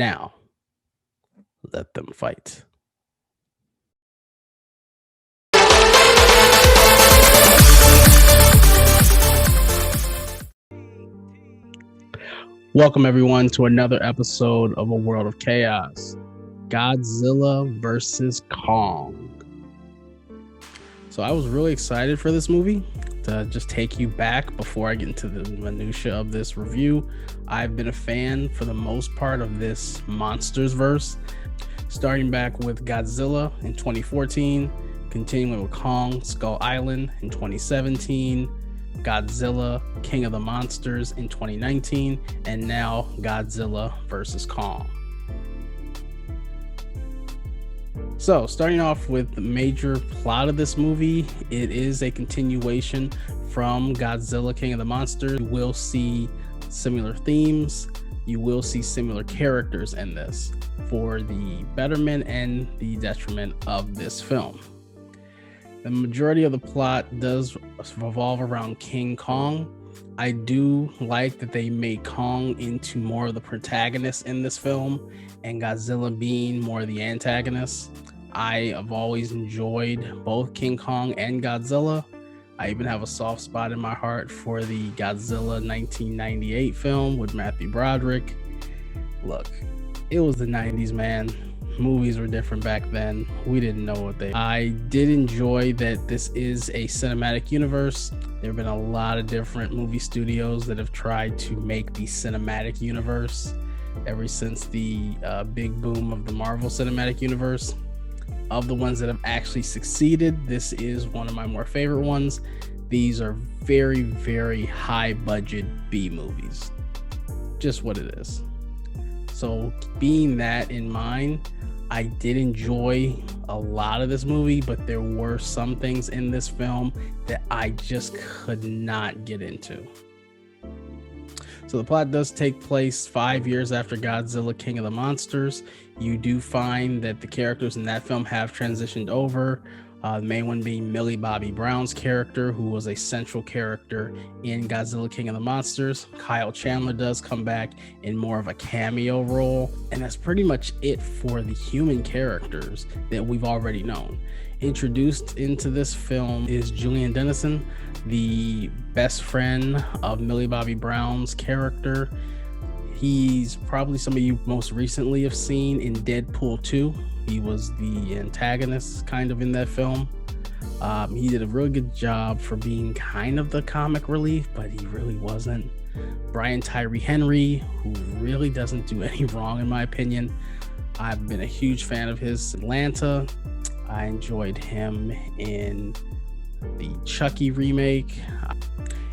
Now, let them fight. Welcome, everyone, to another episode of A World of Chaos, Godzilla vs. Kong. So I was really excited for this movie. To just take you back before I get into the minutia of this review, I've been a fan for the most part of this monsters verse, starting back with Godzilla in 2014, continuing with Kong Skull Island in 2017, Godzilla King of the Monsters in 2019, and now Godzilla vs. Kong. So, starting off with the major plot of this movie, it is a continuation from Godzilla King of the Monsters. You will see similar themes, you will see similar characters in this for the betterment and the detriment of this film. The majority of the plot does revolve around King Kong. I do like that they made Kong into more of the protagonist in this film and Godzilla being more the antagonist. I have always enjoyed both King Kong and Godzilla. I even have a soft spot in my heart for the Godzilla 1998 film with Matthew Broderick. Look, it was the 90s, man. Movies were different back then. We didn't know what they. I did enjoy that this is a cinematic universe. There have been a lot of different movie studios that have tried to make the cinematic universe ever since the big boom of the Marvel Cinematic Universe. Of the ones that have actually succeeded, this is one of my more favorite ones. These are very, very high budget B movies. Just what it is. So being that in mind, I did enjoy a lot of this movie, but there were some things in this film that I just could not get into. So the plot does take place 5 years after Godzilla King of the Monsters. You do find that the characters in that film have transitioned over. The main one being Millie Bobby Brown's character, who was a central character in Godzilla King of the Monsters. Kyle Chandler does come back in more of a cameo role, and that's pretty much it for the human characters that we've already known. Introduced into this film is Julian Dennison, the best friend of Millie Bobby Brown's character. He's probably some of you most recently have seen in Deadpool 2. He was the antagonist kind of in that film. He did a really good job for being kind of the comic relief, but he really wasn't. Brian Tyree Henry, who really doesn't do any wrong in my opinion. I've been a huge fan of his Atlanta. I enjoyed him in the Chucky remake,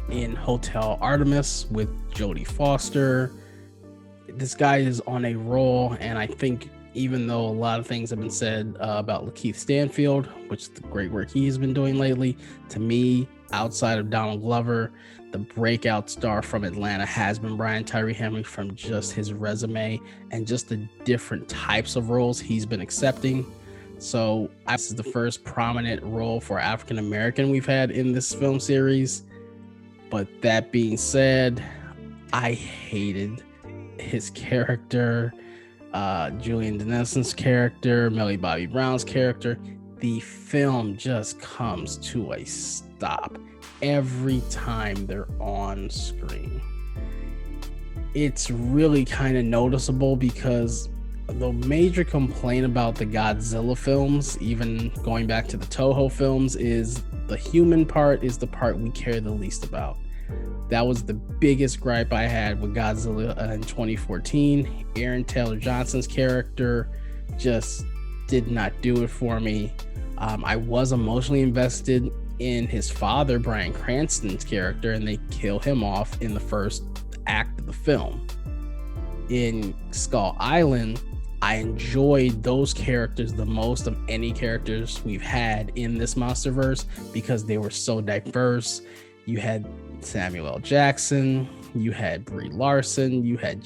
in Hotel Artemis with Jodie Foster. This guy is on a roll, and I think even though a lot of things have been said about Lakeith Stanfield, which is the great work he has been doing lately, to me, outside of Donald Glover, the breakout star from Atlanta has been Brian Tyree Henry, from just his resume and just the different types of roles he's been accepting. So this is the first prominent role for African American we've had in this film series. But that being said, I hated his character, Julian Dennison's character, Millie Bobby Brown's character. The film just comes to a stop every time they're on screen. It's really kind of noticeable because the major complaint about the Godzilla films, even going back to the Toho films, is the human part is the part we care the least about. That was the biggest gripe I had with Godzilla in 2014. Aaron Taylor Johnson's character just did not do it for me. I was emotionally invested in his father, Bryan Cranston's character, and they kill him off in the first act of the film. In Skull Island, I enjoyed those characters the most of any characters we've had in this MonsterVerse because they were so diverse. You had Samuel L. Jackson, you had Brie Larson, you had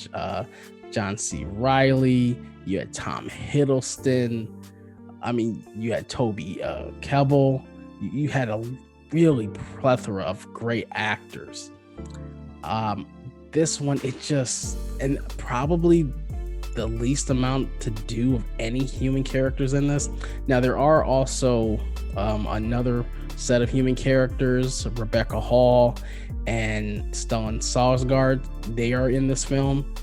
John C. Reilly, you had Tom Hiddleston. I mean, you had Toby Kebbell. You had a really plethora of great actors. This one, it just, and probably the least amount to do of any human characters in this. Now there are also another set of human characters, Rebecca Hall and Stellan Skarsgård. They are in this film.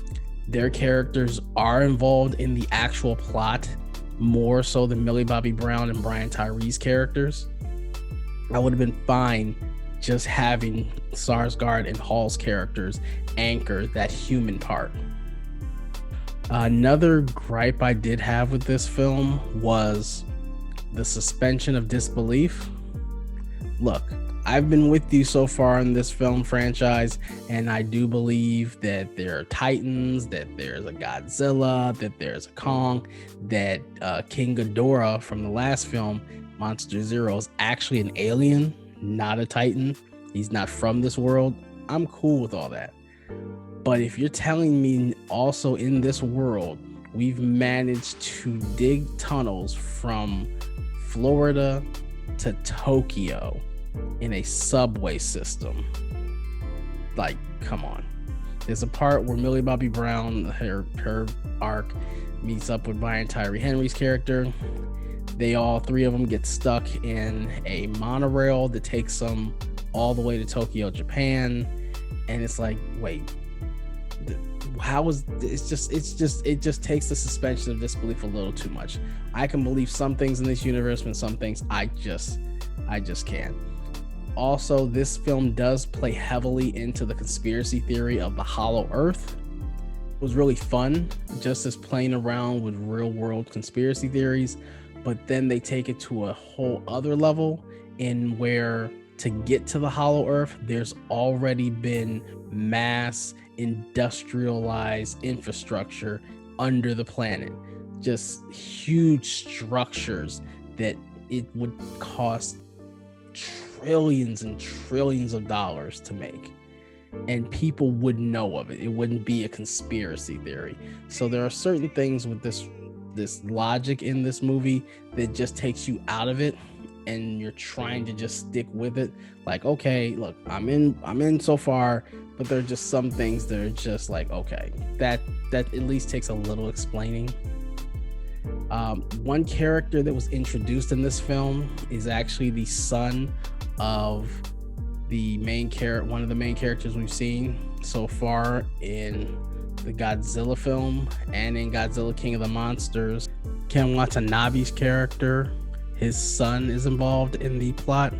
Their characters are involved in the actual plot more so than Millie Bobby Brown and Brian Tyree's characters. I would have been fine just having Skarsgård and Hall's characters anchor that human part. Another gripe I did have with this film was the suspension of disbelief. Look, I've been with you so far in this film franchise, and I do believe that there are Titans, that there's a Godzilla, that there's a Kong, that King Ghidorah from the last film, Monster Zero, is actually an alien, not a Titan. He's not from this world. I'm cool with all that. But if you're telling me also in this world, we've managed to dig tunnels from Florida to Tokyo in a subway system, like, come on. There's a part where Millie Bobby Brown, her arc, meets up with Brian Tyree Henry's character. They all three of them get stuck in a monorail that takes them all the way to Tokyo, Japan, and it's like, wait, how is it just takes the suspension of disbelief a little too much. I can believe some things in this universe, and some things I just can't. Also, this film does play heavily into the conspiracy theory of the Hollow Earth. It was really fun just as playing around with real world conspiracy theories, but then they take it to a whole other level in where to get to the Hollow Earth, there's already been mass industrialized infrastructure under the planet. Just huge structures that it would cost trillions and trillions of dollars to make. And people would know of it. It wouldn't be a conspiracy theory. So there are certain things with this logic in this movie that just takes you out of it, and you're trying to just stick with it. Like, okay, look, I'm in so far, but there are just some things that are just like, okay, that at least takes a little explaining. One character that was introduced in this film is actually the son of one of the main characters we've seen so far in the Godzilla film and in Godzilla King of the Monsters. Ken Watanabe's character, his son, is involved in the plot,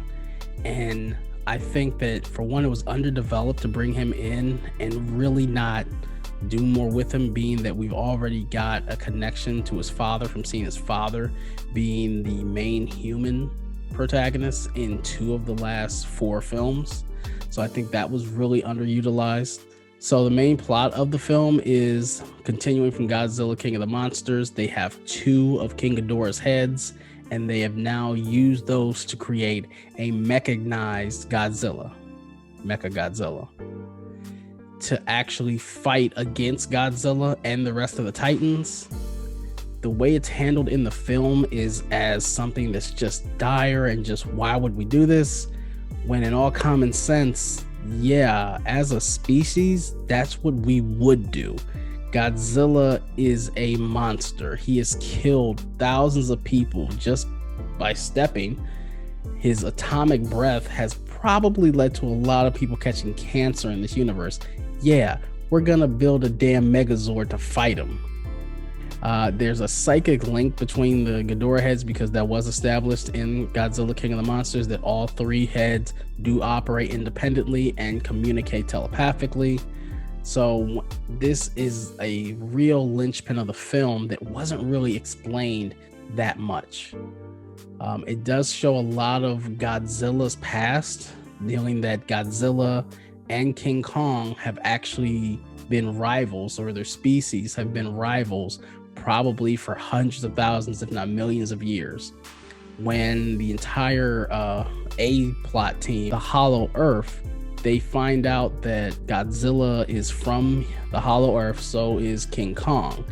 and I think that for one, it was underdeveloped to bring him in and really not do more with him, being that we've already got a connection to his father from seeing his father being the main human protagonist in 2 of the last 4 films. So I think that was really underutilized. So the main plot of the film is continuing from Godzilla King of the Monsters. They have 2 of King Ghidorah's heads, and they have now used those to create a mechanized Godzilla, Mechagodzilla, to actually fight against Godzilla and the rest of the Titans. The way it's handled in the film is as something that's just dire and just, why would we do this? When in all common sense, yeah, as a species, that's what we would do. Godzilla is a monster. He has killed thousands of people just by stepping. His atomic breath has probably led to a lot of people catching cancer in this universe. Yeah, we're gonna build a damn Megazord to fight him. There's a psychic link between the Ghidorah heads, because that was established in Godzilla King of the Monsters, that all 3 heads do operate independently and communicate telepathically. So this is a real linchpin of the film that wasn't really explained that much. It does show a lot of Godzilla's past, dealing that Godzilla and King Kong have actually been rivals, or their species have been rivals, probably for hundreds of thousands, if not millions of years. When the entire A-plot team, the Hollow Earth, they find out that Godzilla is from the Hollow Earth, so is King Kong.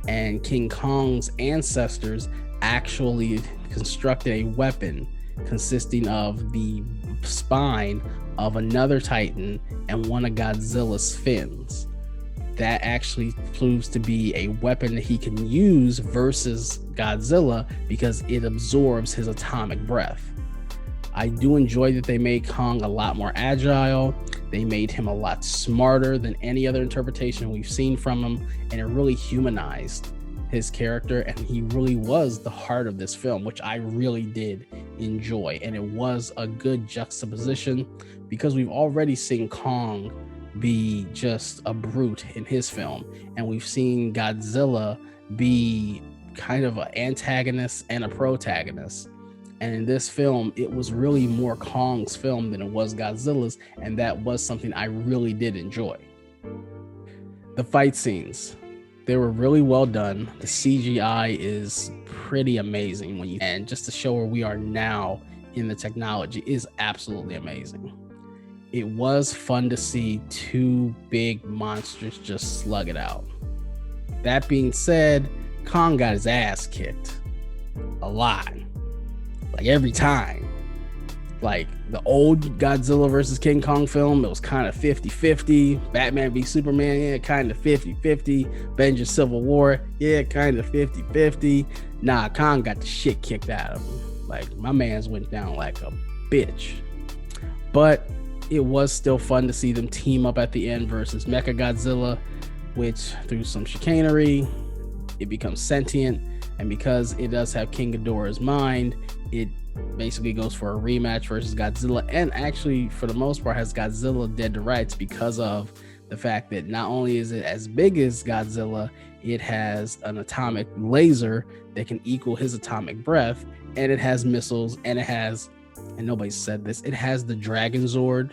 And King Kong's ancestors actually constructed a weapon consisting of the spine of another Titan and one of Godzilla's fins. that actually proves to be a weapon that he can use versus Godzilla because it absorbs his atomic breath. I do enjoy that they made Kong a lot more agile. They made him a lot smarter than any other interpretation we've seen from him, and it really humanized his character, and he really was the heart of this film, which I really did enjoy. And it was a good juxtaposition because we've already seen Kong be just a brute in his film, and we've seen Godzilla be kind of an antagonist and a protagonist. And in this film, it was really more Kong's film than it was Godzilla's, and that was something I really did enjoy. The fight scenes, they were really well done. The CGI is pretty amazing and just to show where we are now in the technology is absolutely amazing. It was fun to see two big monsters just slug it out. That being said, Kong got his ass kicked a lot. Like every time. Like the old Godzilla versus King Kong film, it was kind of 50-50. Batman v Superman, yeah, kind of 50-50. Avengers Civil War, yeah, kind of 50-50. Nah, Kong got the shit kicked out of him. Like my man's went down like a bitch. But it was still fun to see them team up at the end versus Mechagodzilla, which through some chicanery, it becomes sentient. And because it does have King Ghidorah's mind, it basically goes for a rematch versus Godzilla, and actually for the most part has Godzilla dead to rights because of the fact that not only is it as big as Godzilla, it has an atomic laser that can equal his atomic breath, and it has missiles, and it has, and nobody said this, it has the Dragon Zord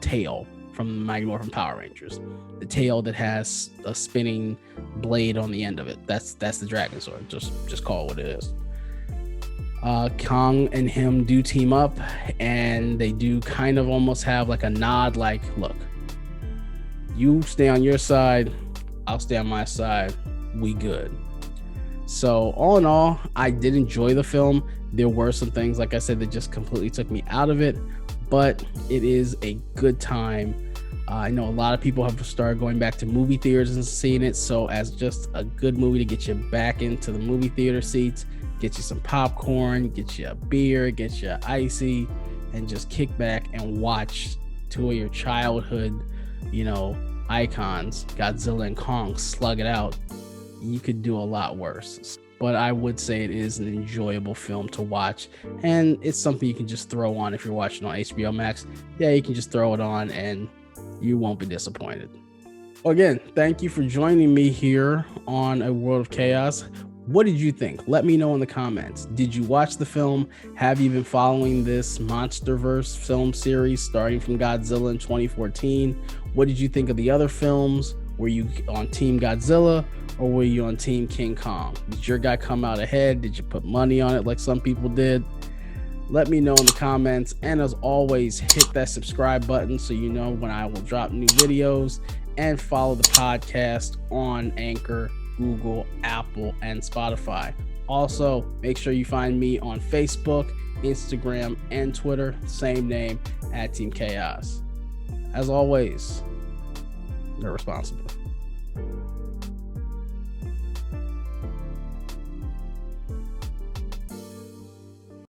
tail from the Mighty Morphin Power Rangers, the tail that has a spinning blade on the end of it. That's the Dragon Zord. Just call it what it is. Kong and him do team up, and they do kind of almost have like a nod, like, look, you stay on your side, I'll stay on my side, we good. So all in all, I did enjoy the film. There were some things, like I said, that just completely took me out of it, but it is a good time. I know a lot of people have started going back to movie theaters and seeing it, so as just a good movie to get you back into the movie theater seats, get you some popcorn, get you a beer, get you icy, and just kick back and watch two of your childhood, icons, Godzilla and Kong, slug it out. You could do a lot worse. But I would say it is an enjoyable film to watch, and it's something you can just throw on if you're watching on HBO Max. Yeah, you can just throw it on and you won't be disappointed. Well, again, thank you for joining me here on A World of Chaos. What did you think? Let me know in the comments. Did you watch the film? Have you been following this MonsterVerse film series starting from Godzilla in 2014? What did you think of the other films? Were you on Team Godzilla or were you on Team King Kong? Did your guy come out ahead? Did you put money on it like some people did? Let me know in the comments, and as always, hit that subscribe button so you know when I will drop new videos, and follow the podcast on Anchor, Google, Apple, and Spotify. Also, make sure you find me on Facebook, Instagram, and Twitter, same name, @Team Kayos. As always, they're responsible.